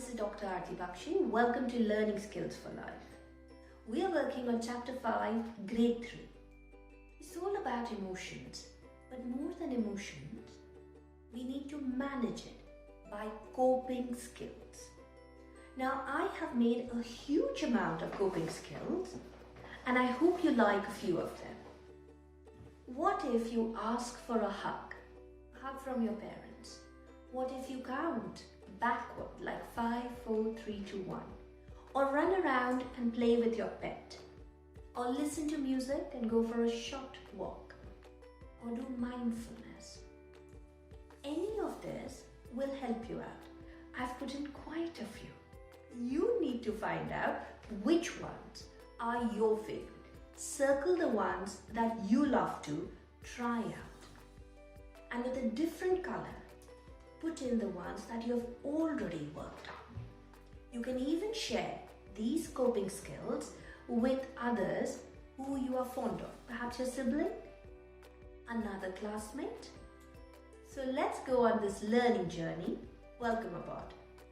this is Dr. Aarti Bakshi. Welcome to Learning Skills for Life. We are working on Chapter 5, Grade 3. It's all about emotions, but more than emotions, we need to manage it by coping skills. Now, I have made a huge amount of coping skills, and I hope you like a few of them. What if you ask for a hug from your parents? What if you count backward like 5, 4, 3, 2, 1? Or run around and play with your pet? Or listen to music and go for a short walk? Or do mindfulness? Any of this will help you out. I've put in quite a few. You need to find out which ones are your favorite. Circle the ones that you love to try out. And with a different color, put in the ones that you have already worked on. You can even share these coping skills with others who you are fond of. Perhaps your sibling, another classmate. So let's go on this learning journey. Welcome aboard.